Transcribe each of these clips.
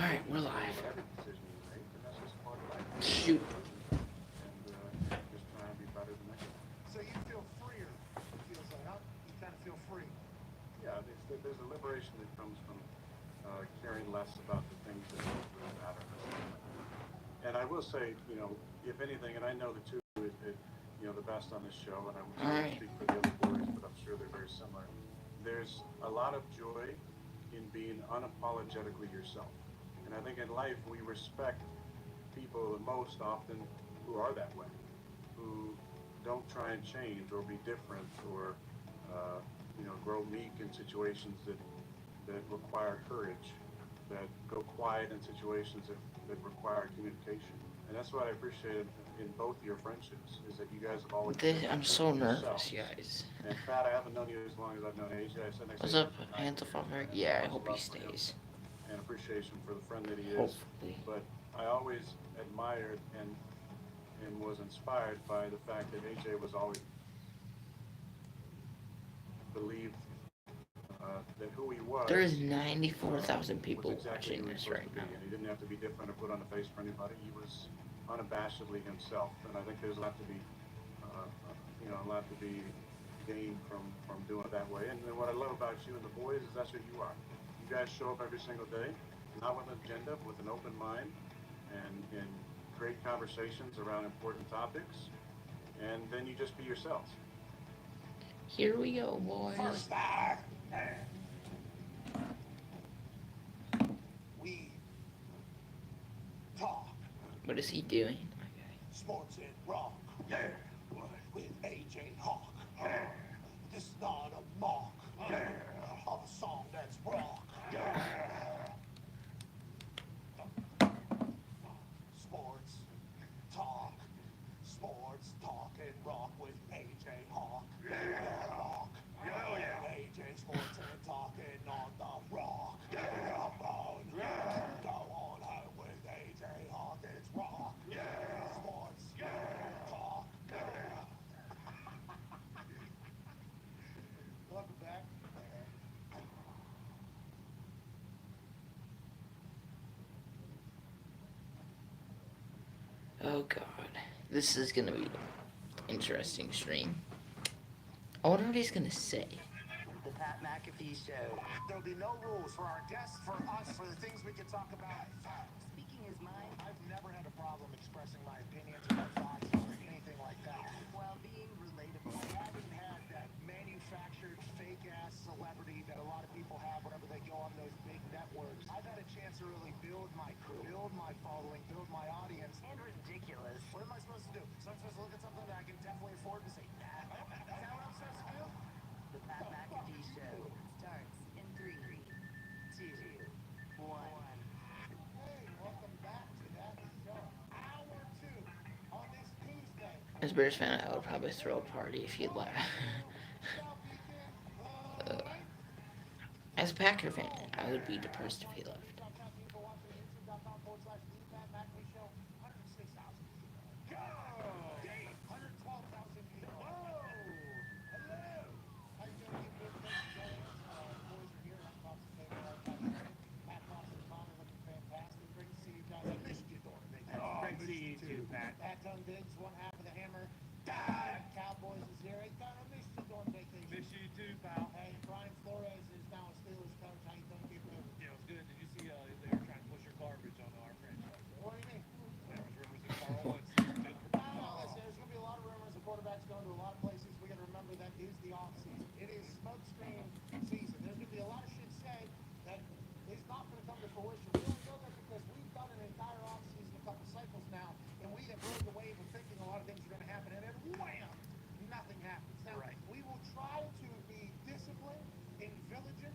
Alright, we're live. Every decision you make, and that's just part of life. Shoot. And just trying to be better the next time. So you feel freer, it feels like, huh? You kind of feel free. Yeah, there's a liberation that comes from caring less about the things that don't really matter necessarily. And I will say, if anything, and I know the two is the best on this show, and I won't speak for the other boys, but I'm sure they're very similar. There's a lot of joy in being unapologetically yourself. And I think in life we respect people the most often who are that way, who don't try and change or be different or grow meek in situations that require courage, that go quiet in situations that require communication. And that's what I appreciated in both your friendships, is that you guys have always I'm so nervous, guys. And Pat, I haven't known you as long as I've known AJ. I said next What's up, Anthem? Yeah, I hope he stays. And appreciation for the friend that he is. Hopefully. But I always admired and was inspired by the fact that AJ was always believed that who he was. There is 94,000 people exactly watching this right now. And he didn't have to be different or put on a face for anybody. He was unabashedly himself. And I think there's a lot to be, gained from doing it that way. And what I love about you and the boys is that's who you are. You guys show up every single day, not with an agenda, but with an open mind and great conversations around important topics. And then you just be yourselves. Here we go, boys. First star. We talk What is he doing? sports and rock. Yeah. With AJ Hawk. This is not a mock of a song that's rock. Sports talk and rock with AJ Hawk. Rock. AJ Sports and talking on the rock. Come on. Go on home with AJ Hawk. It's rock. Sports talk. Welcome back. Oh god. This is gonna be an interesting stream. I wonder what he's gonna say. The Pat Mcafee Show. There'll be no rules for our guests, for us, for the things we can talk about. Speaking his mind I've never had a problem expressing my opinions or my thoughts or anything like that. while being relatable. I haven't had that manufactured fake-ass celebrity that a lot of people have whenever they go on those big networks. I've had a chance to really build my crew, build my following, build my audience. And ridiculous. What am I supposed to do? So I'm supposed to look at something that I can definitely afford and say, nah, is that what I'm supposed to do? The Pat Mcafee Show starts in 3, 2, 1. Hey, welcome back to that show. Hour 2 on this Tuesday. As a Bears fan, I would probably throw a party if you'd laugh. As a Packer fan, I would be depressed if he left. Pat Diggs, one half of the Hammer. Cowboys is here. Hey, Don, I missed you during vacation. Miss you too, pal. Hey, Brian Flores is now a Steelers coach. How you doing, people? Yeah, it was good. Did you see they were trying to push your garbage on our franchise? What do you mean? There was rumors that Carl Wentz did. Listen, there's going to be a lot of rumors. The quarterback's going to a lot of places. We got to remember that is the off season. It is smokescreen season. There's going to be a lot of shit said that is not going to come to fruition. We only know that because we've done an entire off season, a couple cycles now, and we have rode the wave of thinking a lot of things are going to happen, and then wham, nothing happens. Now, Right. we will try to be disciplined and diligent.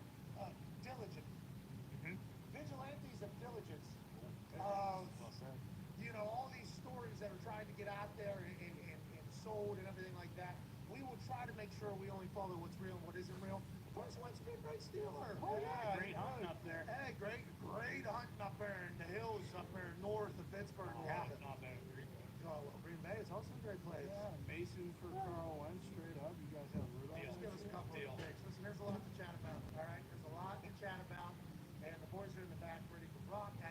Vigilantes of diligence. All these stories that are trying to get out there and sold and everything like that. We will try to make sure we only follow what's real and what isn't real. Carson Wentz be a great Steeler. Yeah, Great hunting up there. Hey, great hunting up there in the hills up there north of Pittsburgh. Not bad. Green Bay is also a great place. Yeah, Mason for Carl Wentz, straight up. You guys have Rudolph. Deal. Let's give us a couple Deal. of picks. Listen, there's a lot to chat about. All right, there's a lot to chat about, and the boys are in the back ready to rock at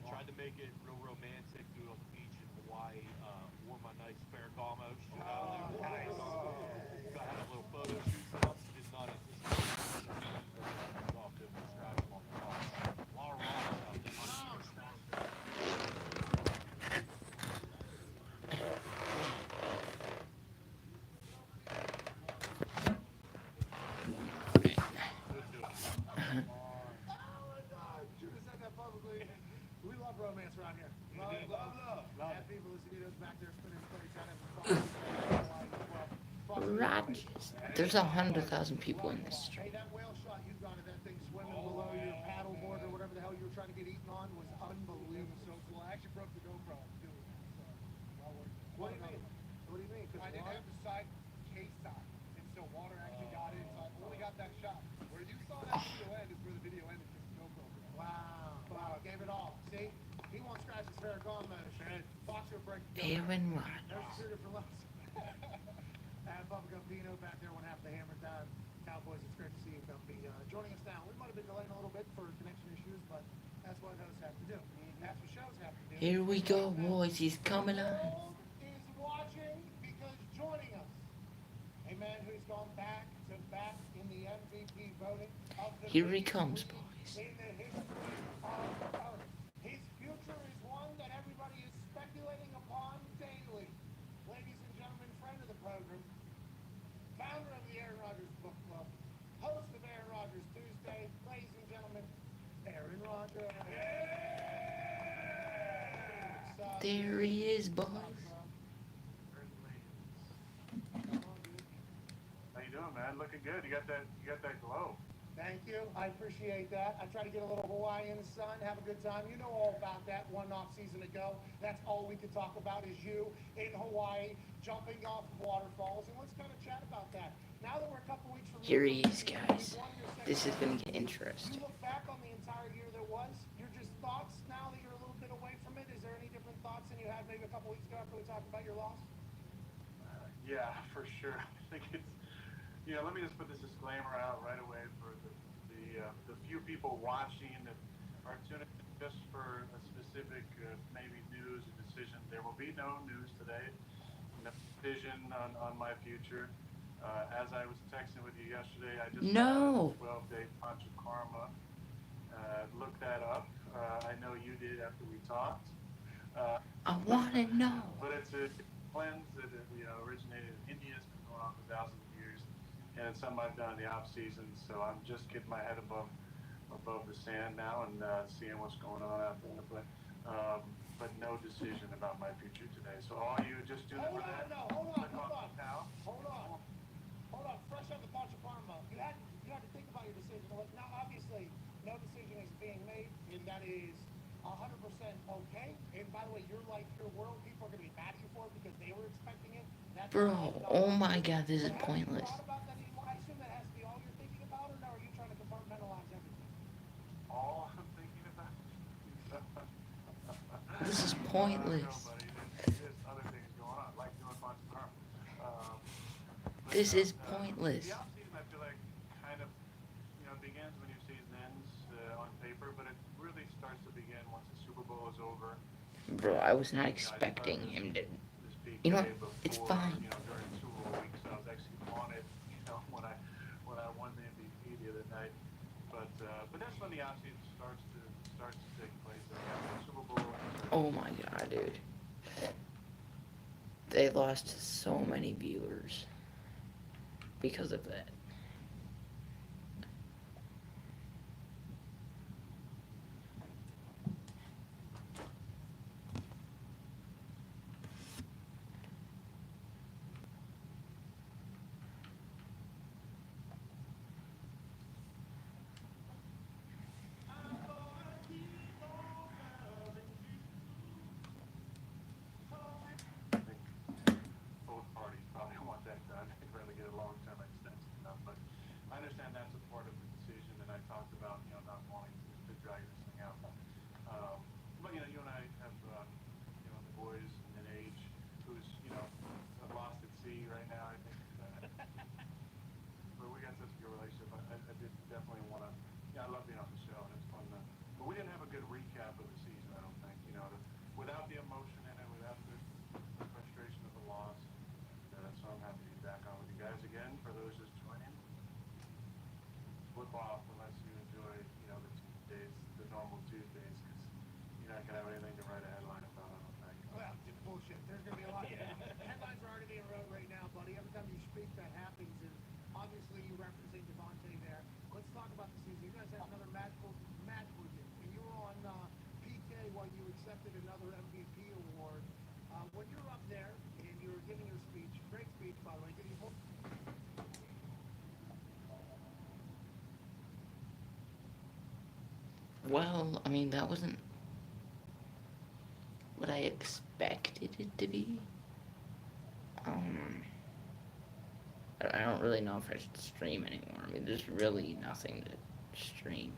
Tried to make it real romantic, do it on the beach in Hawaii. Wore my nice Ferragamo, you know, they were nice. So I had a little photo shoot set up. Did not anticipate it. Off to a scratch on the top. A lot of rocks out there. Oh my God! Should have said that publicly. We love romance around here. Love. Have people listen to those back there spinning 27. Rodgers. There's 100,000 people in this Hey, stream. that whale shot you got of that thing swimming below your paddleboard or whatever the hell you were trying to get eaten on was unbelievable. So cool. I actually broke the GoPro too. So, well worth it. What do you mean? What do you mean? 'Cause I didn't water- have the side case on, and so water actually got in. So I only got that shot. Where you saw that video end is where the video ended because the GoPro broke. Wow, gave it all. See, he won't scratch his Ferragamo. Boxer break. Aaron There's Rodgers. two different levels. And Bubba Gumpino back there when half the hammer's down. Cowboys, it's great to see you, Gumpy. Joining us now. We might have been delaying a little bit for connection issues, but that's what hosts have to do. That's what shows have to do. Here we go, boys. He's coming The on. world is watching because joining us, a man who's gone back to back in the MVP voting of the Here he biggest comes, league boys. in the history of Earth. His future is one that everybody is speculating upon daily. Ladies and gentlemen, friend of the program, founder of the Aaron Rodgers Book Club, host of Aaron Rodgers Tuesday, ladies and gentlemen, Aaron Rodgers. There he is, boys. How you doing, man? Looking good. You got that glow. Thank you. I appreciate that. I try to get a little Hawaii in the sun, have a good time. You know all about that one off season ago. That's all we could talk about is you in Hawaii, jumping off waterfalls. And let's kind of chat about that. Now that we're a couple weeks from Here he is, guys. This is gonna get interesting. You look back on the entire year that was. Your just thoughts now that you're a little bit away from it. Is there any different thoughts than you had maybe a couple weeks ago after we talked about your loss? Yeah, for sure. I think it's, let me just put this disclaimer out right away for the few people watching that are tuning in just for a specific maybe news or decision. There will be no news today, no decision on my future. As I was texting with you yesterday, I just No. 12-day punch of karma. Look that up. I know you did after we talked. I wanna know. But it's a cleanse that originated in India. It's been going on for thousands of years, and it's something I've done in the off season. So I'm just getting my head above the sand now and seeing what's going on out there. But no decision about my future today. So all you just do Hold for that. on, hold on. Now. Hold on. Fresh out the bunch of karma. You had to think about your decision. Now, obviously, no decision is being made, and that is 100% okay. And by the way, your life, your world, people are going to be mad at you for it because they were expecting it. That's Bro, oh my god, this is But have you pointless. thought about that anymore? I assume that has to be all you're thinking about, or now are you trying to compartmentalize everything? All I'm thinking about. This is I don't pointless. know, buddy. There's other things going on, like doing punch and karma. But, This is the pointless. offseason, I feel like, kind of, begins when your season ends on paper, but it really starts to begin once the Super Bowl is over. Bro, I was not expecting him to. This big You know day what? It's before, fine. During Super Bowl week, so I was actually on it, when I won the MVP the other night. But that's when the offseason starts to take place. After the Super Bowl. Oh my god, dude. They lost so many viewers because of that. Both parties probably want that done. They'd rather get a long-term extension done. when you're up there and you're giving your speech, great speech, by the way, did you hold? Well, I mean, that wasn't what I expected it to be. Um, I don't really know if I should stream anymore. I mean, there's really nothing to stream.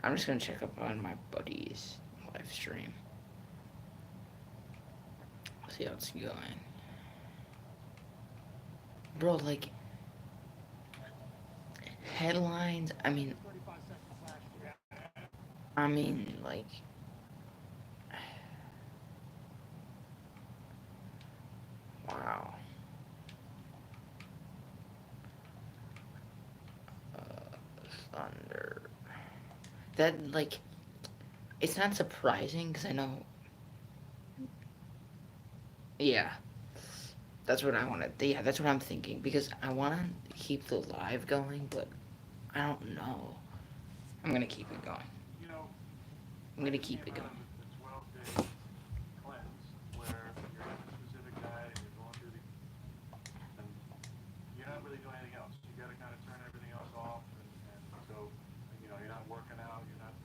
I'm just gonna check up on my buddy's live stream. See how it's going. Bro, like, headlines, I mean, 35 seconds last year. like, wow. Thunder. That, like, it's not surprising because I know. Yeah, that's what I want to. Yeah, that's what I'm thinking because I want to keep the live going, but I don't know. I'm gonna keep it going. You know, I'm gonna I just keep it came out going. of the 12-day cleanse where you're in a specific diet, you're going through the, and you're not really doing anything else. You got to kind of turn everything else off, and so, you know, you're not working out, you're not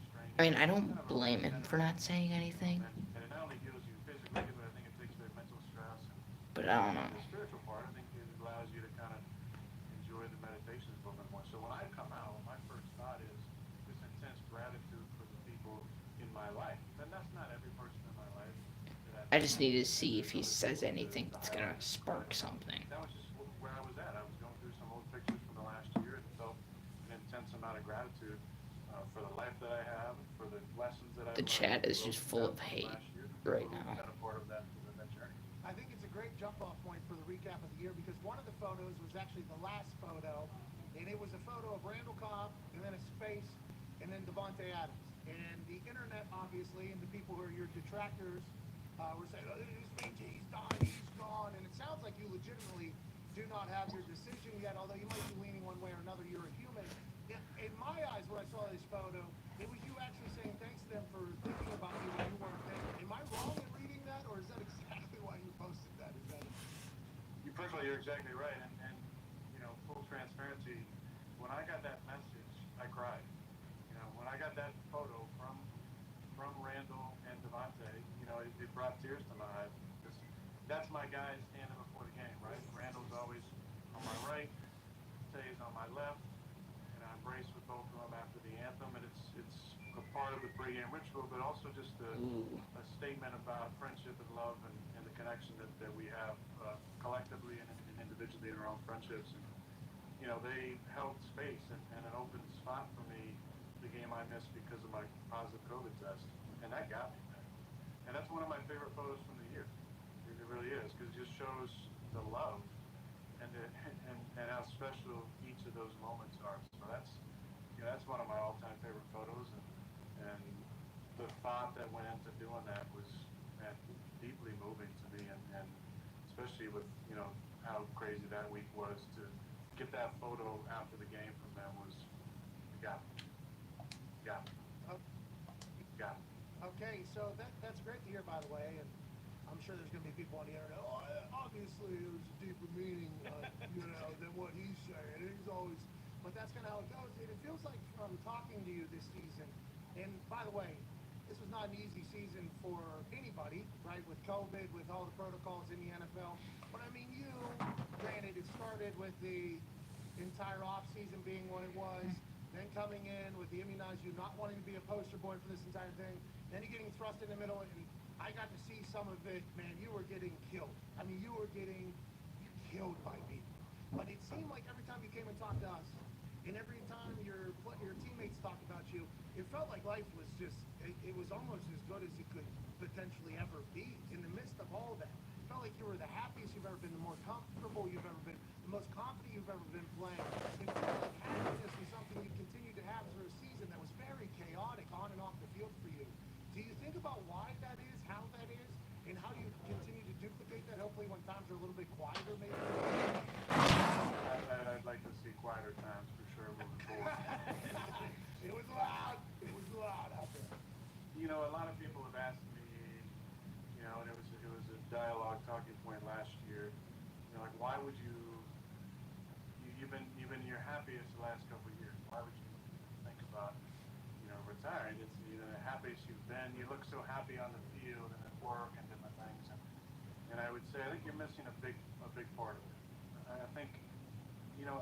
straining. I mean, I It's don't kind of a blame him reset, for not saying anything, and it not only heals you physically, but I think it takes away mental stress but I don't know. and the spiritual part. I think it allows you to kind of enjoy the meditations a little bit more. So when I come out, my first thought is this intense gratitude for the people in my life. And that's not every person in my life. I just need to see if he says anything that's gonna spark something. That was just where I was at. I was going through some old pictures from the last year and felt an intense amount of gratitude for the life that I have, for the lessons that I've The learned, chat is the just growth full of that hate last year, right who've now. been a part of that journey. I think it's a great jump-off point for the recap of the year because one of the photos was actually the last photo, and it was a photo of Randall Cobb, and then a space, and then Devontae Adams. And the internet, obviously, and the people who are your detractors were saying, oh, this means he's done, he's gone. And it sounds like you legitimately do not have your decision yet, although you might be leaning one way or another. You're a human. In my eyes, when I saw this photo, it was you actually saying thanks to them for thinking about you when you weren't there. Am I wrong in reading that, or is that exactly why you posted that? Is that First of all, you're exactly right, and you know, full transparency. When I got that message, I cried. You know, when I got that photo from Randall and Devontae, you know, it brought tears to my eyes. That's my guy standing before the game, right? Randall's always on my right, Tay's on my left, and I embrace with both of them after the anthem, and it's a part of the pregame ritual, but also just a statement about friendship and love and the connection that we have collectively and individually in our own friendships. And, you know, they held space and an open spot for me the game I missed because of my positive COVID test, and that got me, man. And that's one of my favorite photos from the year. It really is, because it just shows the love and how special each of those moments are. So that's, you know, that's one of my all-time favorite photos, and the thought that went into doing that was, man, deeply moving to me, and especially with, you know, how crazy that week was to get that photo after the game from them was, got me. okay? So that's great to hear, by the way, and I'm sure there's going to be people on the internet. Oh, obviously there's a deeper meaning, you know, than what he's saying. He's always, but that's kind of how it goes. And it feels like from talking to you this season, and by the way, this was not an easy season for anybody, right? With COVID, with all the protocols in the NFL. But I mean, you, granted, it started with the entire off season being what it was, then coming in with the immunize you, not wanting to be a poster boy for this entire thing, then you getting thrust in the middle, and I got to see some of it. Man, you were getting killed. I mean, you were getting killed by people. But it seemed like every time you came and talked to us, and every time your teammates talked about you, it felt like life was just, it was almost as good as it could potentially ever be in the midst of all that. It felt like you were the happiest you've ever been, the more comfortable you've ever been, the most confident you've ever been playing. It felt like happiness was something you continued to have through a season that was very chaotic on and off the field for you. Do you think about why that is, how that is, and how you continue to duplicate that, hopefully when times are a little bit quieter maybe? I'd like to see quieter times for sure moving forward. It was loud. It was loud out there. You know, a lot of people have asked me and it was a dialogue talking point last year. Like why would you've been your happiest the last couple of years? Why would you think about retiring? It's the happiest you've been. You look so happy on the field and at work and different things. And I would say I think you're missing a big part of it. I think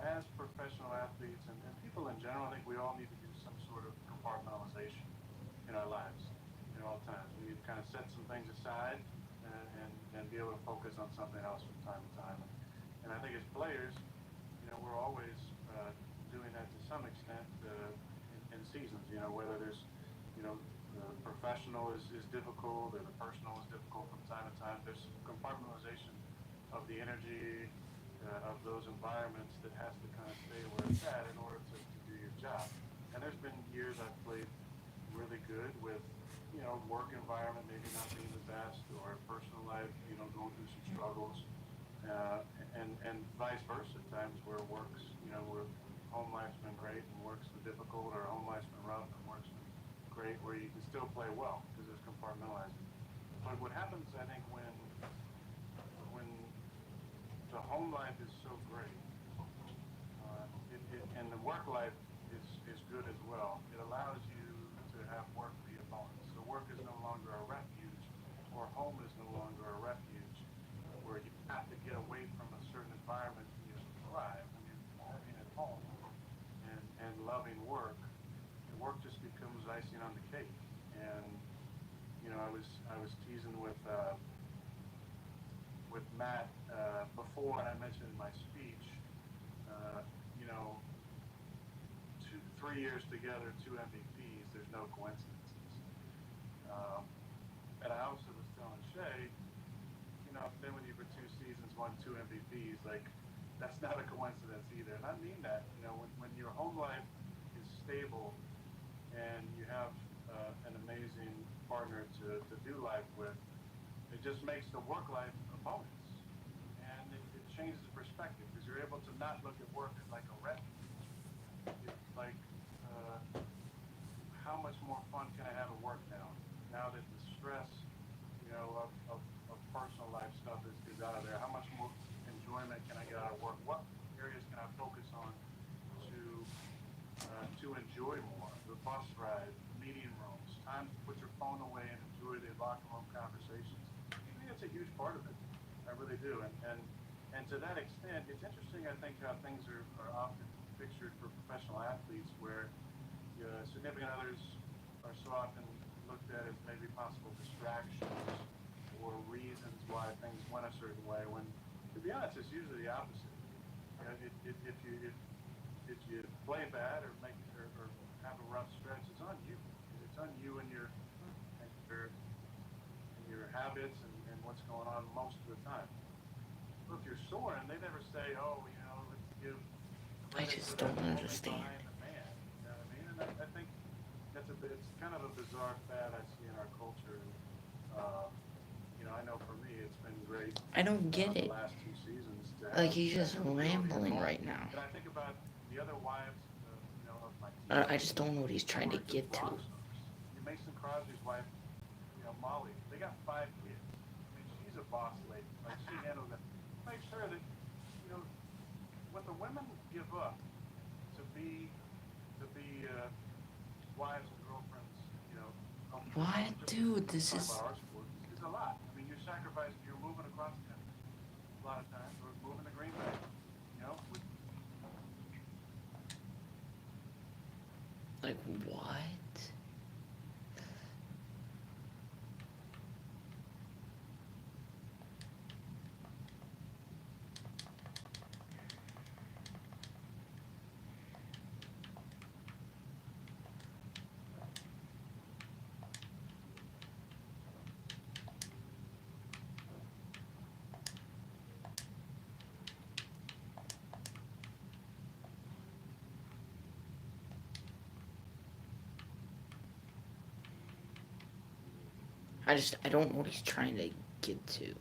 as professional athletes and people in general, I think we all need to do some sort of compartmentalization in our lives at all times. We need to kind of set some things aside and be able to focus on something else from time to time. And I think as players, we're always doing that to some extent in seasons. Whether there's, the professional is difficult or the personal is difficult from time to time. There's compartmentalization of the energy of those environments that has to kind of stay where it's at in order to do your job. And there's been years I've played really good with, work environment maybe not being the best or personal life, going through some struggles. And vice versa, times where work's, where home life's been great and work's been difficult, or home life's been rough and work's been great, where you can still play well because it's compartmentalizing. But what happens, I think, when the home life is so great, and the work life is good as well, it allows you to have work be a bonus. So work is no longer a refuge, or home is no longer a refuge, where you have to get away from a certain environment to thrive. When you're working at home and loving work, the work just becomes icing on the cake. And I was teasing with Matt before, and I mentioned in my speech, 3 years together, 2 MVPs. There's no coincidences. And I also was telling Shay, been with you for 2 seasons, won 2 MVPs. Like, that's not a coincidence either. And I mean that. When your home life is stable and you have an amazing partner to do life with, it just makes the work life a bonus. And it changes the perspective because you're able to not look at work as like a refuge. It's like, how much more fun can I have at work now that the stress, of personal life stuff is out of there? How much more enjoyment can I get out of work? What areas can I focus on to enjoy more? The bus ride, meeting rooms, time to put your phone away and enjoy the locker room conversations. I think that's a huge part of it. I really do. And to that extent, it's interesting, I think, how things are often pictured for professional athletes, where significant others are so often looked at as maybe possible distractions or reasons why things went a certain way, when, to be honest, it's usually the opposite. If you play bad or have a rough stretch, it's on you. It's on you and your habits and what's going on most of the time. Well, if you're soaring, they never say, let's give I just don't understand. the man. You know what I mean? And I think it's kind of a bizarre fad I see in our culture. I know for me, it's been great. I don't get The it. last 2 seasons. Like, he's just rambling right now. And I think about the other wives, of my team. I just don't know what he's trying to get to. Mason Crosby's wife, Molly, they got 5 kids. I mean, she's a boss lady. Like, she handles it. Make sure that, what the women give up to be wives and girlfriends, What, dude? This is. It's a lot. I mean, you're sacrificing. You're moving across the country a lot of times, or moving to Green Bay. With Like, what? I don't know what he's trying to get to.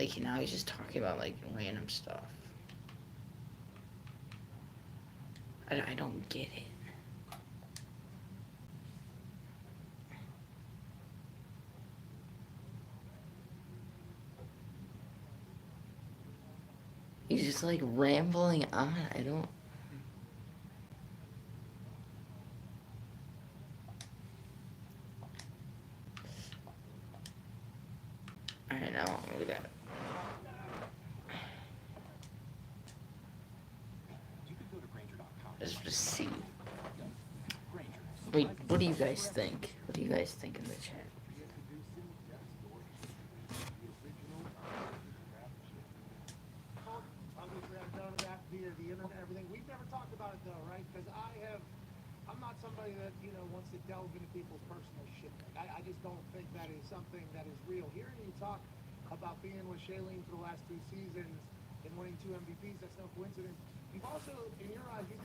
Like, now he's just talking about, like, random stuff. I don't get it. He's just like rambling on. I don't. I know. We got. Let's just see. Wait, what do you guys think? What do you guys think in the chat? Obviously, I've done that via the internet and everything. We've never talked about it though, right? Because I'm not somebody that, wants to delve into people's personal shit. I just don't think that is something that is real. Hearing you talk about being with Shailene for the last 2 seasons and winning 2 MVPs, that's no coincidence. You've also, in your eyes, do you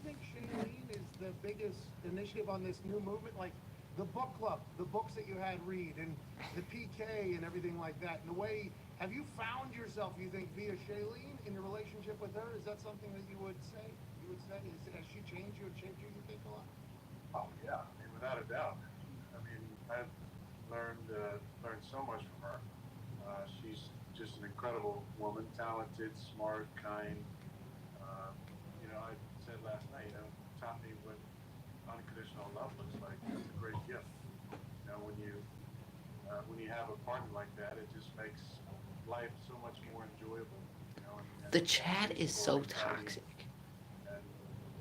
think Shailene is the biggest initiative on this new movement? Like the book club, the books that you had read, and the PK and everything like that. And the way, have you found yourself, you think, via Shailene in your relationship with her? Is that something that you would say? Has she changed you or shaped you think, a lot? Oh yeah, I mean, without a doubt. I mean, I've learned so much from her. She's just an incredible woman, talented, smart, kind. I said last night, taught me what unconditional love looks like. It's a great gift. When you have a partner like that, it just makes life so much more enjoyable. And The chat is so toxic.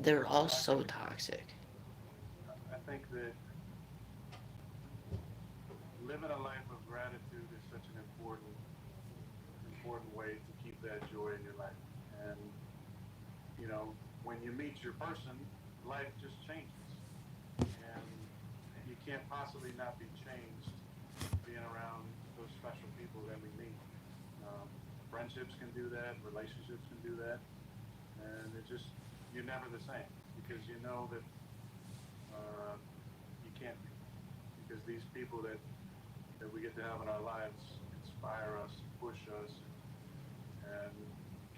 They're all so toxic. I think that living a life of gratitude is such an important way to keep that joy in your life. And when you meet your person, life just changes, and you can't possibly not be changed being around those special people that we meet. Friendships can do that, relationships can do that, and you're never the same, because you know that you can't be, because these people that we get to have in our lives inspire us, push us, and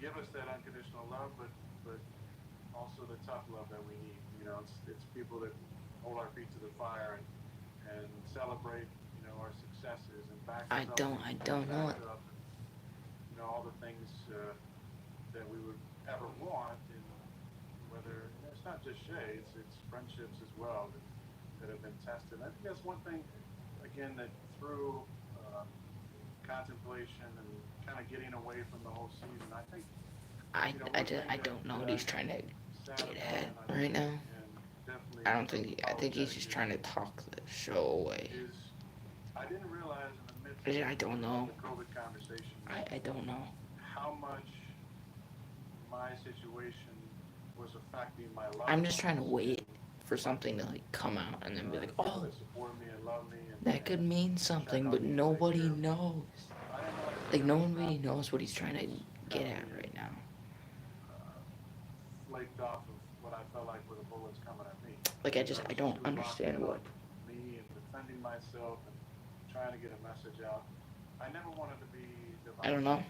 give us that unconditional love, but also the tough love that we need. It's people that hold our feet to the fire and celebrate, our successes and back us up. I don't know it. Up, all the things that we would ever want, and whether it's not just Shay, it's friendships as well that have been tested. I think that's one thing, again, that through contemplation and kind of getting away from the whole season, I think. I don't know what he's trying to get at right now. I think he's just trying to talk the show away. I didn't realize in the midst I don't know. of the COVID conversation. I don't know. How much my situation was affecting my life. I'm just trying to wait for something to like come out and then be like, oh, that could mean something, but nobody knows. Like nobody knows what he's trying to get at right now. Flaked off of what I felt like were the bullets coming at me. Like I don't understand what. Me and defending myself and trying to get a message out. I never wanted to be divisive. I don't know.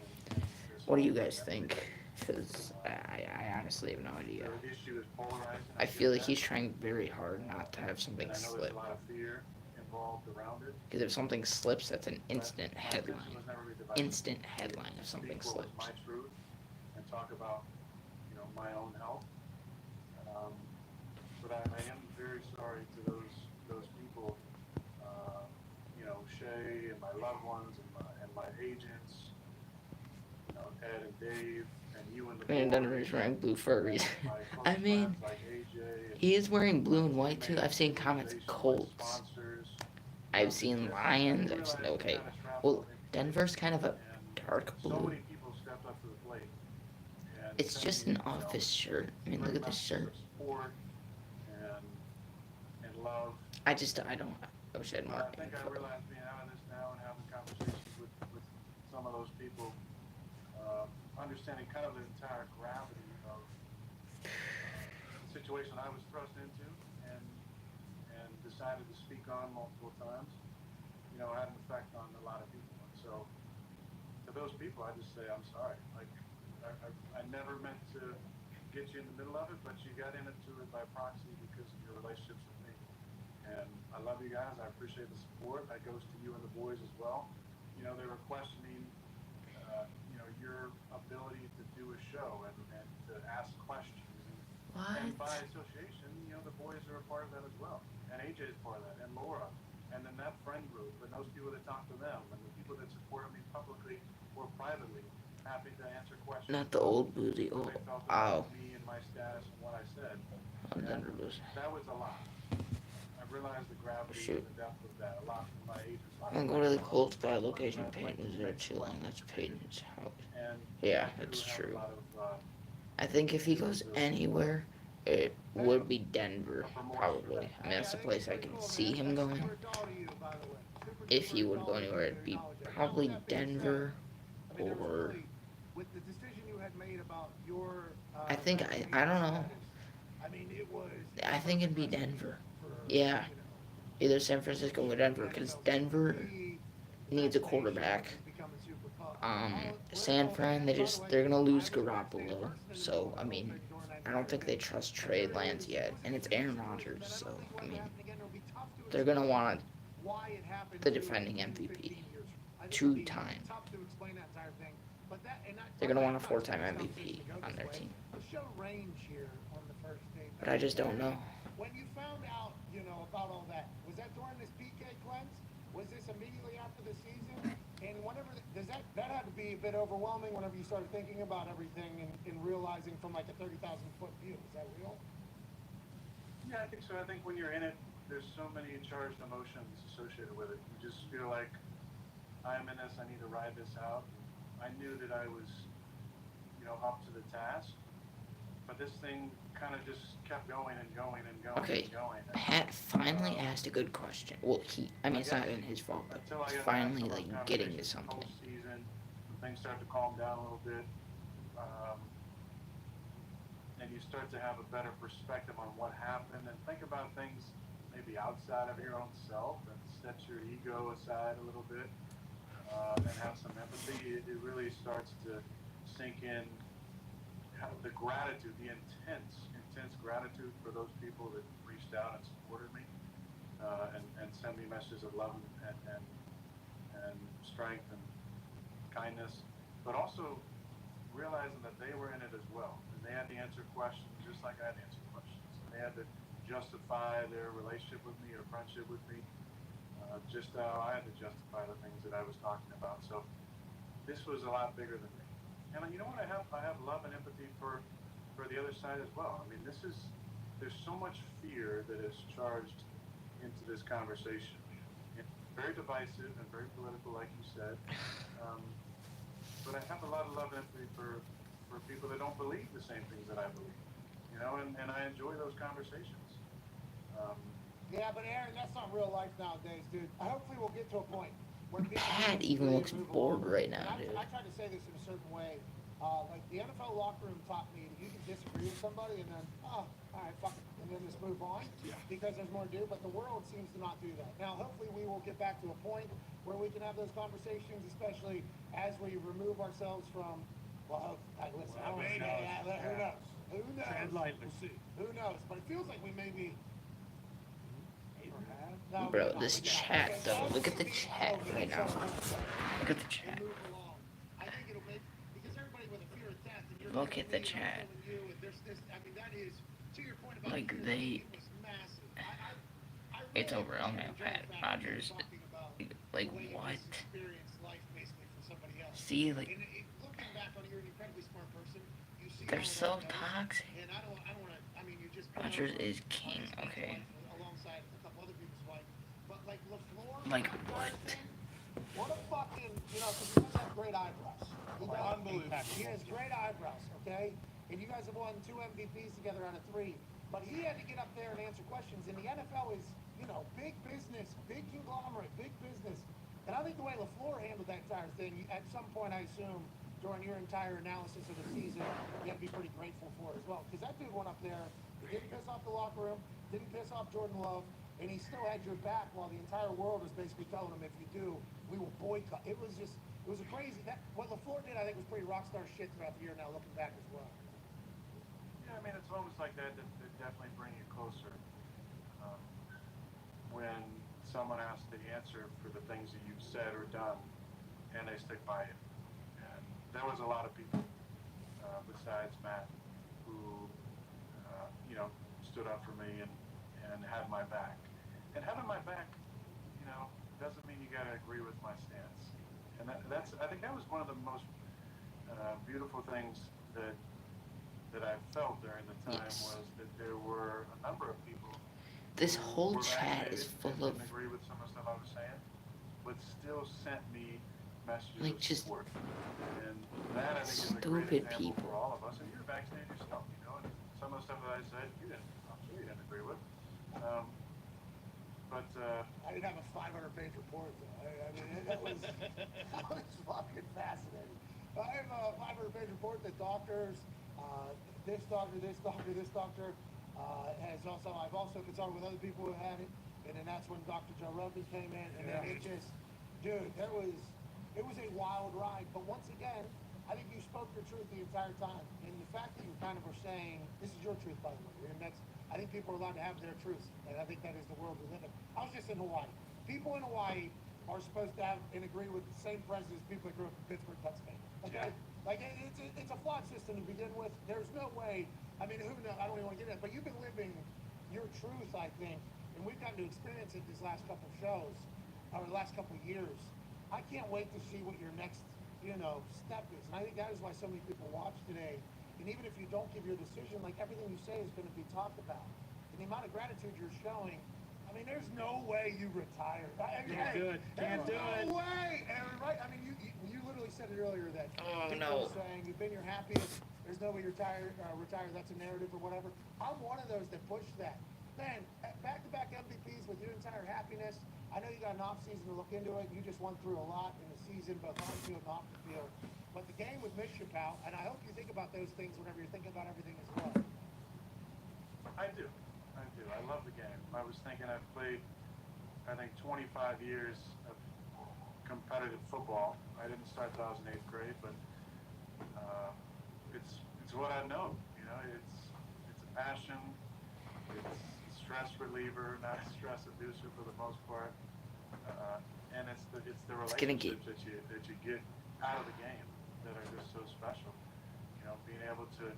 What do you guys think? Because I honestly have no idea. The issue is polarizing. I feel like he's trying very hard not to have something slip. There's a lot of fear involved around it. Because if something slips, that's an instant headline. Instant headline if something slips. My truth and talk about, my own health. But I am very sorry to those people, Shay and my loved ones and my agents, Ed and Dave and you and the And Denver's wearing blue furries. I mean, he is wearing blue and white too. I've seen comments Colts. I've seen Lions. I've seen, okay. Well, Denver's kind of a dark blue. It's just an office shirt. I mean, look at this shirt. I don't. I wish I had more I think I realize being out of this now and having conversations with some of those people, understanding kind of the entire gravity of the situation I was thrust into and decided to speak on multiple times, had an effect on a lot of people. And so to those people, I just say, I'm sorry. Like, I never meant to get you in the middle of it, but you got into it by proxy because of your relationships with me. And I love you guys. I appreciate the support. That goes to you and the boys as well. They were questioning, your ability to do a show and to ask questions. And What? by association, the boys are a part of that as well. And AJ is part of that, and Laura. And then that friend group, and those people that talk to them, and the people that supported me publicly or privately, happy to answer questions. Not the old boozy. What Oh, they felt ow. about me and my status and what I said. I'm And Denver Blues. that was a lot. I realized the gravity Shoot. and the depth of that. A lot from my agents. I'm going to the cold spot location. Peyton's there chilling. That's Peyton's house. And Yeah, I do that's have true. a lot of, I think if he goes anywhere, it would be Denver, probably. I mean, that's the place I can see him going. If he would go anywhere, it'd be probably Denver or. With the decision you had made about your, I think I don't know. I mean, it was. I think it'd be Denver. Yeah, either San Francisco or Denver, because Denver needs a quarterback. San Fran, they're gonna lose Garoppolo, so I mean, I don't think they trust Trey Lance yet, and it's Aaron Rodgers, so I mean, they're gonna want the defending MVP 2 times. They're gonna want a 4-time MVP on their team, but I just don't know. When you found out, about all that, was that during this PK cleanse? Was this immediately after the season? And whenever, that had to be a bit overwhelming whenever you started thinking about everything and realizing from like a 30,000-foot view. Is that real? Yeah, I think so. I think when you're in it, there's so many charged emotions associated with it. You just feel like, I'm in this, I need to ride this out. I knew that I was, up to the task. But this thing kind of just kept going and going and going Okay, and going. Pat finally asked a good question. Well, I mean, it's not even his fault, but Until I he's got finally, past some of those like, getting to conversations something. Post-season, when things start to calm down a little bit, and you start to have a better perspective on what happened, and think about things maybe outside of your own self, and set your ego aside a little bit, and have some empathy. It really starts to sink in the gratitude, the intense gratitude for those people that reached out and supported me, and sent me messages of love and strength and kindness, but also realizing that they were in it as well, and they had to answer questions just like I had to answer questions. And they had to justify their relationship with me or friendship with me, just how I had to justify the things that I was talking about. So this was a lot bigger than me. And you know what? I have love and empathy for the other side as well. I mean, there's so much fear that is charged into this conversation. It's very divisive and very political, like you said. But I have a lot of love and empathy for people that don't believe the same things that I believe. And I enjoy those conversations. Yeah, but Aaron, that's not real life nowadays, dude. Hopefully we'll get to a point where Pat even looks bored right now, dude. I try to say this in a certain way. Like the NFL locker room taught me that you can disagree with somebody and then, all right, fuck it, and then just move on because there's more to do. But the world seems to not do that. Now, hopefully, we will get back to a point where we can have those conversations, especially as we remove ourselves from. Well, listen, who knows? Who knows? Tread lightly. Who knows? But it feels like we may be. No, Bro, this chat, though. Look at the chat right now. Look at the chat. I think it'll make, because everybody with a fear of death, and you're Look at the chat. That is, to your point about Like, fear, they. it was massive. It's over. Oh man, Pat Rodgers. Like, what? See, like, Looking back on, you're an incredibly smart person. You see they're all so that, toxic. and I don't want to. I mean, you just. Rodgers is king. Okay. Alongside a couple other people's wife, but like LaFleur. Like, what? What a fucking, because he does have great eyebrows. Unbelievable. He has great eyebrows, okay? And you guys have won 2 MVPs together out of 3. But he had to get up there and answer questions. And the NFL is, big business, big conglomerate, big business. And I think the way LaFleur handled that entire thing, at some point, I assume, during your entire analysis of the season, you have to be pretty grateful for it as well. Because that dude went up there, he didn't piss off the locker room, didn't piss off Jordan Love, and he still had your back while the entire world was basically telling him, if you do, we will boycott. It was a crazy, what LaFleur did, I think, was pretty rock star shit throughout the year now, looking back as well. Yeah, I mean, it's moments like that definitely bring you closer. When someone has to answer for the things that you've said or done, and they stick by it. And there was a lot of people besides Matt who, you know, stood up for me and had my back. And having my back, you know, doesn't mean you got to agree with my stance. And that's I think that was one of the most beautiful things that I felt during the time Yes. was that there were a number of people This who whole were chat is vaccinated and full of didn't agree with some of the stuff I was saying, but still sent me messages like of just support. And that I think is a great stupid example people. for all of us. And you're vaccinated yourself, you know, and some of the stuff that I said, I'm sure you didn't agree with. Um, but I didn't have a 500-page report, though. I mean, that was, that was fucking fascinating. I have a 500-page report that doctors, this doctor, this doctor, this doctor, I've also consulted with other people who had it, and then that's when Dr. Joe Rogan came in, and then it just, dude, it was a wild ride. But once again, I think you spoke your truth the entire time, and the fact that you kind of were saying, this is your truth, by the way, and I think people are allowed to have their truths, and I think that is the world we live in. I was just in Hawaii. People in Hawaii are supposed to have and agree with the same presidents people that grew up in Pittsburgh, Pennsylvania. Okay? Yeah. Like, it's a flawed system to begin with. There's no way, I mean, who knows, I don't even want to get into it, but you've been living your truth, I think, and we've gotten to experience it these last couple of shows, or the last couple of years. I can't wait to see what your next, step is. And I think that is why so many people watch today. And even if you don't give your decision, like everything you say is going to be talked about. And the amount of gratitude you're showing, I mean, there's no way you retire. Can't do it. Can't do it. No way, Aaron, right? I mean, you literally said it earlier that Oh, people no. are saying you've been your happiest. There's no way you're retire. That's a narrative or whatever. I'm one of those that push that. Man, back-to-back MVPs with your entire happiness. I know you got an off season to look into it. You just went through a lot in the season, both on the field and off the field. But the game would miss you, pal. And I hope you think about those things whenever you're thinking about everything as well. I do. I love the game. I was thinking I've played, I think, 25 years of competitive football. I didn't start till I was in 8th grade, but it's what I know. You know, it's a passion. It's a stress reliever, not a stress inducer for the most part. And it's the relationships that you get out of the game that are just so special. You know, being able to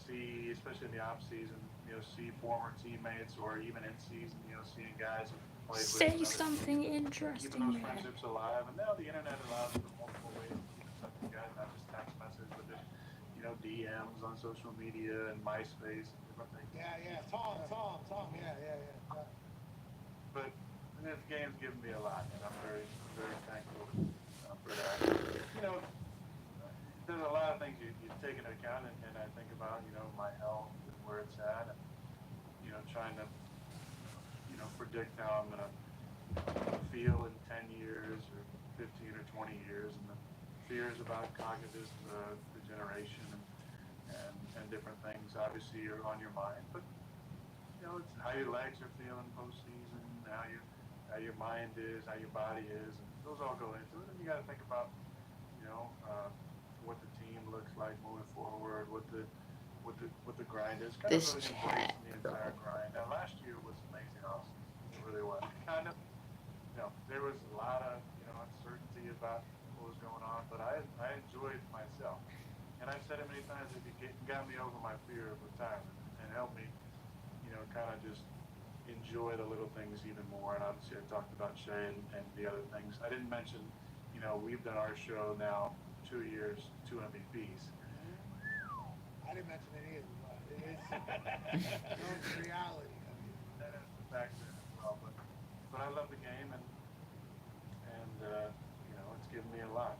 see, especially in the off season, see former teammates or even in season, seeing guys who played with Say another something team, interesting, keeping those man. friendships alive. And now the internet allows for multiple ways to keep in touch with guys, not just text message, but just DMs on social media and MySpace and different things. Yeah. Tom. Yeah. But this game's given me a lot, and I'm very, very thankful for that. You know, there's a lot of things you take into account, and I think about, my health and where it's at, and, trying to, predict how I'm going to feel in 10 years or 15 or 20 years, and the fears about cognitive degeneration and different things obviously are on your mind, but, it's how your legs are feeling postseason, how your mind is, how your body is, and those all go into it, and you got to think about, what the team looks like moving forward, what the grind is. Kind This of really chat, embracing the entire grind. Now, last year was amazing, awesome. It really was. Kind of, there was a lot of, uncertainty about what was going on, but I enjoyed myself. And I've said it many times, it got me over my fear of retirement and helped me, kind of just enjoy the little things even more. And obviously I talked about Shay and the other things. I didn't mention, we've done our show now 2 years, 2 MVPs. I didn't mention it either, but it's reality. I mean, That is the factor as well. But I love the game, and it's given me a lot.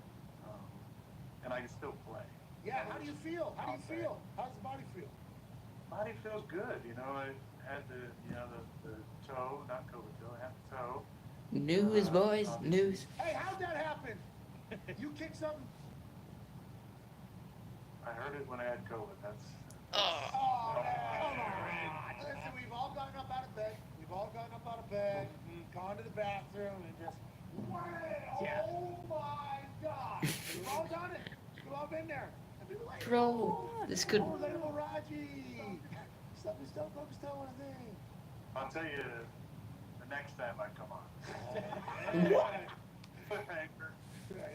And I can still play. yeah, how do you feel? How does the body feel? Body feels good. I had the toe, not COVID toe, I had the toe. News, boys, news. Hey, how'd that happen? You kicked something? I heard it when I had COVID. That's Oh, come on. Listen, we've all gotten up out of bed. Gone to the bathroom, and just, oh my God. We've all done it. We've all been there. And people are like, Bro, this could... oh, little Raji. Something Stone Cold telling a thing. I'll tell you the next time I come on. What? Cliffhanger.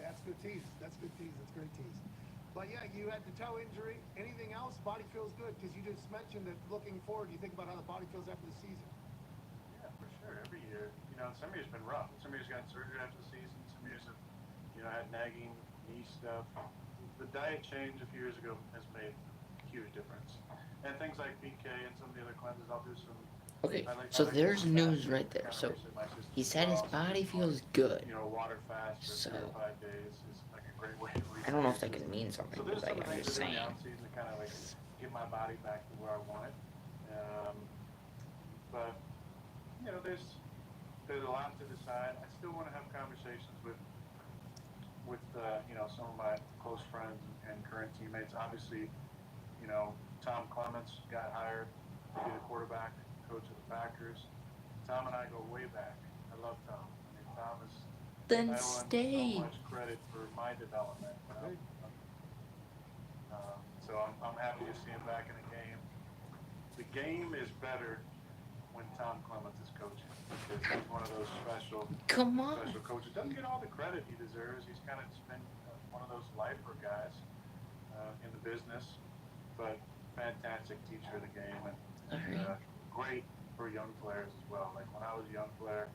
That's good tease. That's great tease. But yeah, you had the toe injury. Anything else? Body feels good because you just mentioned that looking forward, you think about how the body feels after the season. Yeah, for sure. Every year, some years been rough. Some years got surgery after the season. Some years have, had nagging knee stuff. The diet change a few years ago has made a huge difference. And things like PK and some of the other cleanses, I'll do some. Okay, I like so to do there's some news fasting right to there. kind of So reset my system he as said his well. So body doing, feels good. water fast for So 3 or 5 days is like a great way to reset I don't know your if that could system. mean something, So there's but some of the I'm things just I do in the saying. off season to kind of like get my body back to where I want it. But there's a lot to decide. I still want to have conversations with some of my close friends and current teammates. Obviously, Tom Clements got hired to be the quarterback coach of the Packers. Tom and I go way back. I love Tom. I mean, Tom is. Then I owe him stay. so much credit for my development. So I'm happy to see him back in the game. The game is better when Tom Clements is coaching because he's one of those special Come on. coaches. Doesn't get all the credit he deserves. He's kind of just been one of those lifer guys in the business, but fantastic teacher of the game and great for young players as well. Like when I was a young player,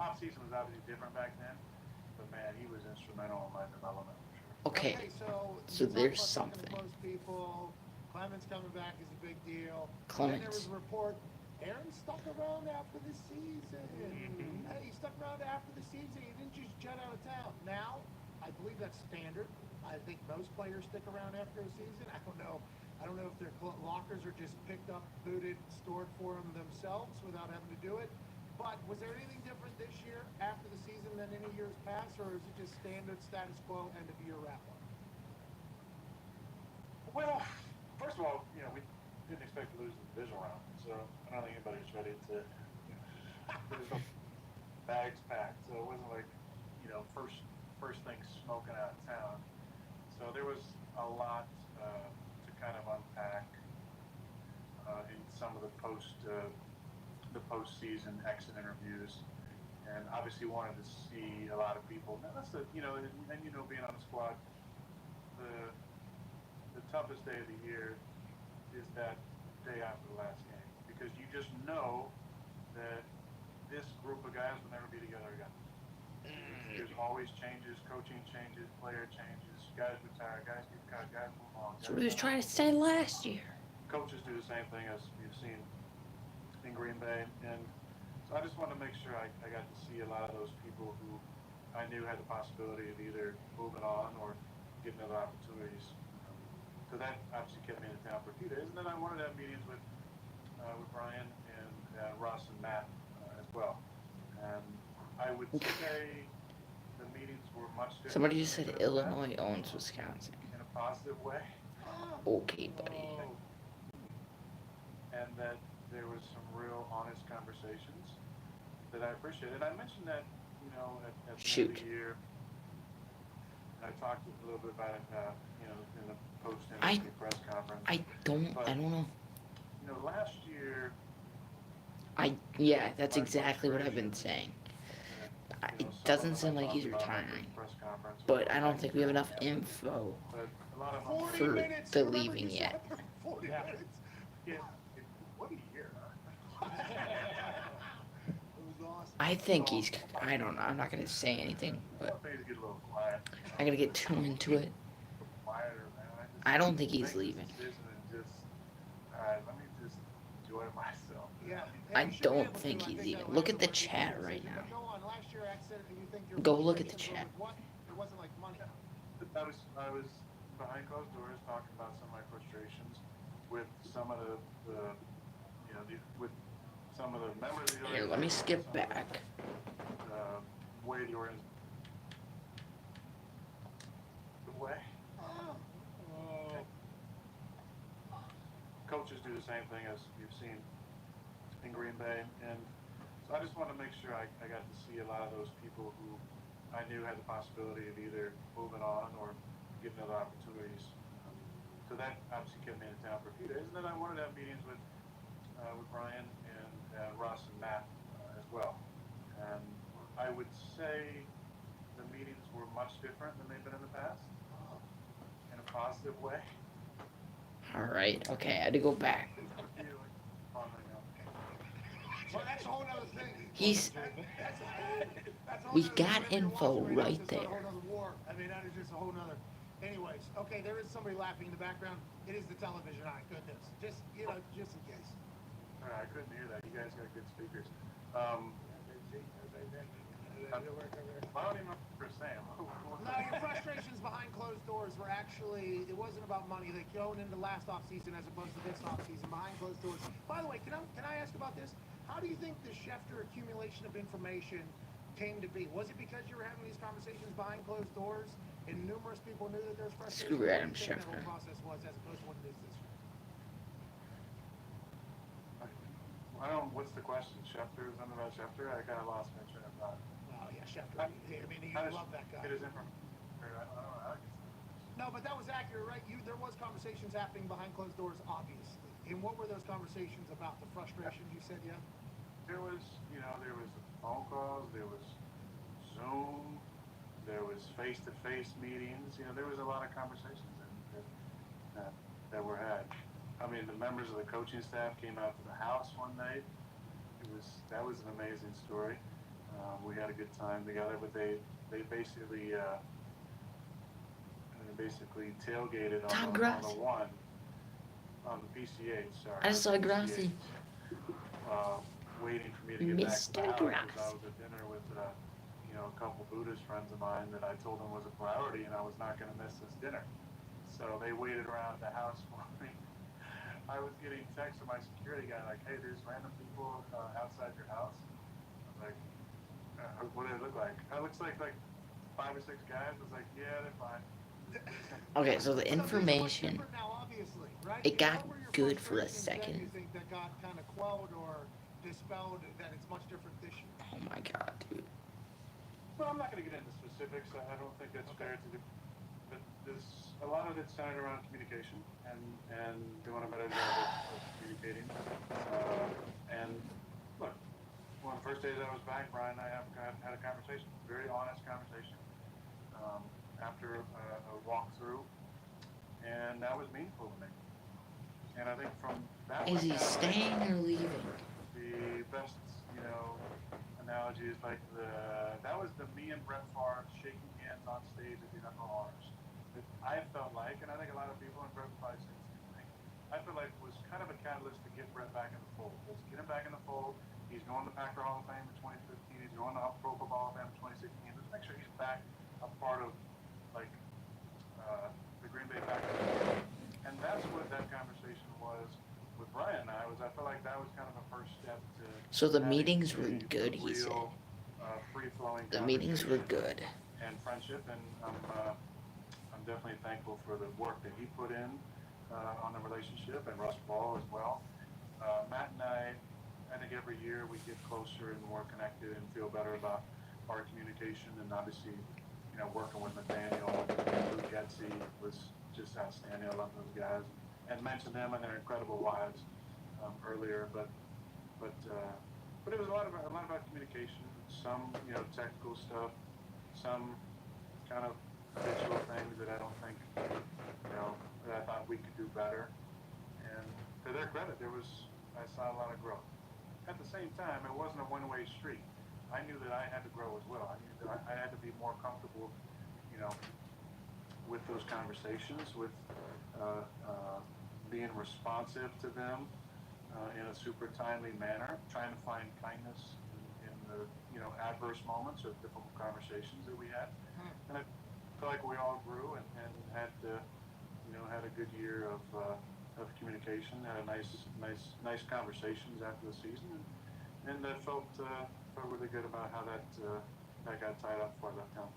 off season was obviously different back then, but man, he was instrumental in my development for sure. Okay, so so you talk there's about talking to something. close people. Clemens coming back is a big deal. Then there was Clements. a report. Aaron stuck around after the season. Hey, he stuck around after the season. He didn't just jet out of town. Now, I believe that's standard. I think most players stick around after a season. I don't know. I don't know if their lockers are just picked up, booted, stored for them themselves without having to do it. But was there anything different this year after the season than any years past, or is it just standard status quo end of year wrap up? Well, first of all, we didn't expect to lose the division round, so I don't think anybody's ready to. There's no bags packed, so it wasn't like first thing smoking out of town. So there was a lot to kind of unpack in some of the postseason exit interviews, and obviously wanted to see a lot of people. Now that's being on the squad, the toughest day of the year is that day after the last game because you just know that this group of guys will never be together again. There's always changes, coaching changes, player changes, guys retire, guys get cut, guys move on. So we was trying to say last year. Coaches do the same thing as you've seen in Green Bay, and so I just wanted to make sure I got to see a lot of those people who I knew had the possibility of either moving on or getting other opportunities. So that obviously kept me in town for a few days, and then I wanted to have meetings with Brian and Russ and Matt as well. And I would say the meetings were much different. Somebody just said Illinois owns Wisconsin. In a positive way. Okay, buddy. And that there was some real honest conversations that I appreciated. And I mentioned that, at the end of the year. I talked a little bit about it, in the post-interview press conference. I don't know. Last year. Yeah, that's exactly what I've been saying. It doesn't sound like he's retiring, but I don't think we have enough info for the leaving yet. 40 Yeah. minutes. Yeah. What a year, huh? It was awesome. I think he's. I don't know. I'm not gonna say anything, but Things get a little quiet. I'm gonna get too into it. Quieter, man. I don't think he's leaving. Alright, let me just enjoy myself. Yeah. I don't think he's leaving. Look at the chat right now. Go on. Last year, I said you think you're Go look at the chat. What? It wasn't like money. I was behind closed doors talking about some of my frustrations with some of with some of the members of the Here, let me skip back. Way the organization. Way. Coaches do the same thing as you've seen in Green Bay, and so I just wanted to make sure I got to see a lot of those people who I knew had the possibility of either moving on or getting other opportunities. So that obviously kept me in town for a few days, and then I wanted to have meetings with Brian and Russ and Matt as well. And I would say the meetings were much different than they've been in the past, in a positive way. All right. Okay, I had to go back. Well, that's a whole nother thing. He's. That's a whole We nother got thing. If you're info watching right now, it's just a there. whole nother war. I mean, that is just a whole nother. Anyways, okay, there is somebody laughing in the background. It is the television. All right, goodness. Just, just in case. I couldn't hear that. You guys got good speakers. I don't even know what you're saying. No, your frustrations behind closed doors were actually, it wasn't about money. Like going into last off season as opposed to this off season behind closed doors. By the way, can I ask about this? How do you think the Schefter accumulation of information came to be? Was it because you were having these conversations behind closed doors and numerous people knew that there was frustration? Screw Adam What do you think Schefter. that whole process was as opposed to what it is this year? I don't. What's the question? Schefter? Something about Schefter? I kind of lost my train of thought. Oh, yeah, Schefter. I mean, you love that guy. It is information. I don't know how to get No, but that was accurate, right? There was conversations happening behind closed doors, obviously. And what were those conversations about? The frustration you said, yeah? There was phone calls, there was Zoom, there was face-to-face meetings. There was a lot of conversations that were had. I mean, the members of the coaching staff came out to the house one night. That was an amazing story. We had a good time together, but they basically tailgated Tom on the Grassi. PCH. Sorry, I saw Grassi. Waiting for me to get back to the Mr. house Grassi. because I was at dinner with a couple Buddhist friends of mine that I told them was a priority and I was not going to miss this dinner. So they waited around the house for me. I was getting texts from my security guy like, "Hey, there's random people outside your house." I was like, "What do they look like?" It looks like 5 or 6 guys. I was like, "Yeah, they're fine." Okay, so the information. Now, obviously, right? It got What were your good for a frustrations then, second. You think that got kind of quelled or dispelled that it's much different this year? Oh my god, dude. Well, I'm not going to get into specifics. I don't think that's fair to do. But a lot of it's centered around communication and doing a better job of communicating. And look, one of the first days I was back, Brian and I had a conversation, very honest conversation, after a walkthrough, and that was meaningful to me. And I think from that Is he point on, staying or leaving? the best, analogy is like that was the me and Brett Favre shaking hands on stage at the NFL Honors. I felt like, and I think a lot of people, and Brett probably said the same thing, I feel like was kind of a catalyst to get Brett back in the fold. Let's get him back in the fold. He's going to the Packer Hall of Fame in 2015. He's going to Pro Football Hall of Fame in 2016. Let's make sure he's back a part of the Green Bay Packers. And that's what that conversation was with Brian and I. I felt like that was kind of a first step to. So the meetings were good, he said. Free-flowing. The meetings were good. And friendship, and I'm definitely thankful for the work that he put in on the relationship, and Russ Ball as well. Matt and I think every year we get closer and more connected and feel better about our communication, and obviously, working with Nathaniel and Luke Getzey was just outstanding. I love those guys, and mentioned them and their incredible wives earlier, but it was a lot about communication. Some technical stuff, some kind of digital things that I don't think that I thought we could do better. And to their credit, I saw a lot of growth. At the same time, it wasn't a one-way street. I knew that I had to grow as well. I knew that I had to be more comfortable, with those conversations, with being responsive to them in a super timely manner, trying to find kindness in the adverse moments or difficult conversations that we had. And I feel like we all grew and had had a good year of communication, had a nice conversations after the season, and I felt really good about how that got tied up before I left town.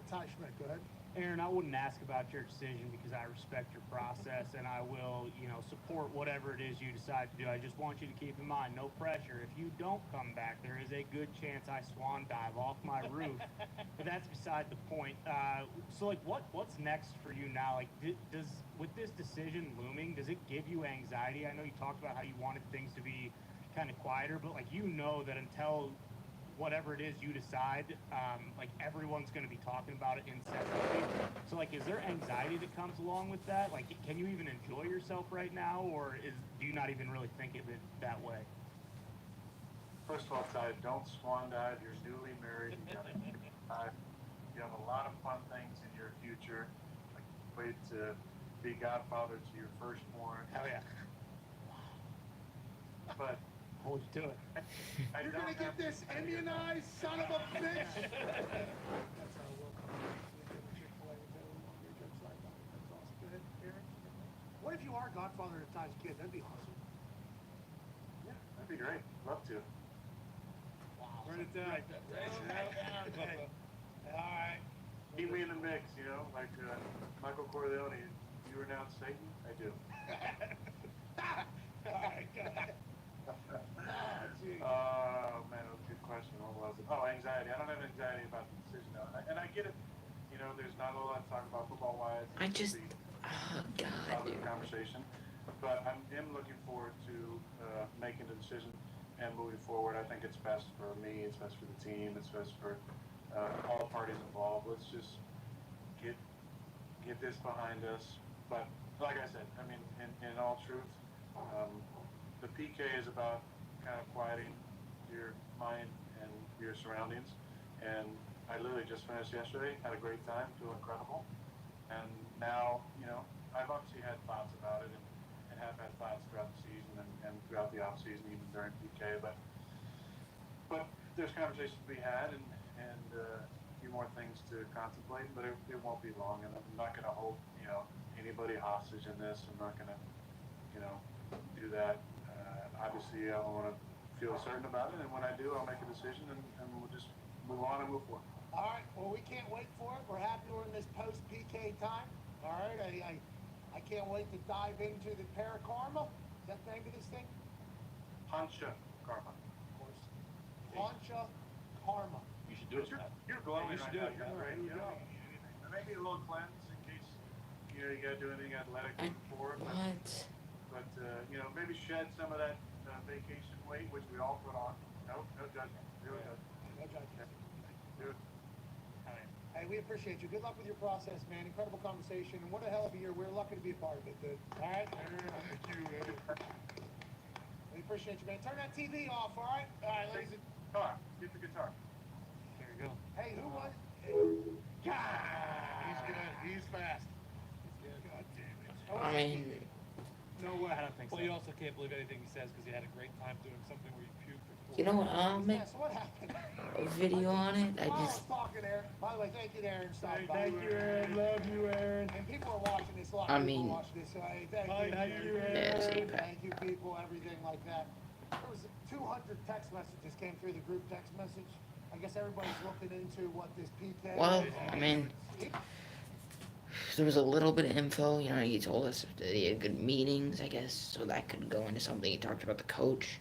Ty Schmidt, go ahead. Aaron, I wouldn't ask about your decision because I respect your process and I will, support whatever it is you decide to do. I just want you to keep in mind, no pressure. If you don't come back, there is a good chance I swan dive off my roof. But that's beside the point. So, what's next for you now? Does with this decision looming, does it give you anxiety? I know you talked about how you wanted things to be kind of quieter, but that until whatever it is you decide, like everyone's going to be talking about it incessantly. So like, is there anxiety that comes along with that? Like, can you even enjoy yourself right now, or do you not even really think of it that way? First of all, Ty, don't swan dive. You're newly married. You have a lot of fun things in your future. Like, wait to be godfather to your firstborn. Hell yeah. But Hold you to it. I You're don't gonna get have this immunized son of a bitch. That's how we'll come. Chick-fil-A with everyone. Your jokes like that. That's awesome. Go ahead, Aaron. What if you are godfather of Ty's kid? That'd be awesome. Yeah, that'd be great. Love to. Wow. Write it down. Okay. All right. Keep me in the mix, you know, like Michael Corleone. You renounce Satan? I do. All right, go ahead. Oh man, that was a good question. What was it? Oh, anxiety. I don't have anxiety about the decision now, and I get it. You know, there's not a lot to talk about football wise. I just, oh God, Positive dude. conversation, but I am looking forward to making the decision and moving forward. I think it's best for me. It's best for the team. It's best for all parties involved. Let's just get this behind us. But like I said, I mean, in all truth, the PK is about kind of quieting your mind and your surroundings. And I literally just finished yesterday, had a great time, feel incredible. And now, you know, I've obviously had thoughts about it and have had thoughts throughout the season and throughout the off season, even during PK. But there's conversations to be had and a few more things to contemplate. But it won't be long, and I'm not going to hold, you know, anybody hostage in this. I'm not going to, you know, do that. Obviously, I want to feel certain about it, and when I do, I'll make a decision, and we'll just move on and move forward. All right. Well, we can't wait for it. We're happy we're in this post-PK time. All right. I can't wait to dive into the parakarma. Is that the name of this thing? Hansha karma. Of course. Hansha karma. You should do But it. you're glowing You should right do now. it. You're great. You know, maybe a little cleanse in case you know you got to do anything athletic before. What? But you know, maybe shed some of that vacation weight, which we all put on. No judgment. Zero judgment. No judgment. Do it. Hey, we appreciate you. Good luck with your process, man. Incredible conversation. And what a hell of a year. We're lucky to be a part of it, dude. All right? Thank you, man. We appreciate you, man. Turn that TV off, all right? All right, ladies and... Guitar. Get the guitar. There you go. Hey, who was... He's good. He's fast. God damn it. I mean, No way. I don't think so. Well, you also can't believe anything he says because he had a great time doing something where you puked for 4 you know what? I'll make Yes, what happened? a video on it. I While I was just, talking there. By the way, thank you to Aaron. Stopped by. Thank you, Aaron. Love you, Aaron. And people are watching this live. I People mean- are watching this. So, hey, thank Thank you. you, yeah, see, Aaron. Thank you, people. Everything like that. There was 200 text messages came through the group text message. I guess everybody's looking into what this PK well, is. I mean, there was a little bit of info. You know, he told us that he had good meetings, I guess, so that could go into something. He talked about the coach.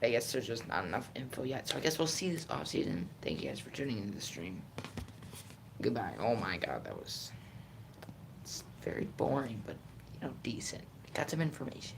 I guess there's just not enough info yet. So I guess we'll see this off season. Thank you guys for tuning into the stream. Goodbye. Oh my God, that was it's very boring, but you know, decent. Got some information.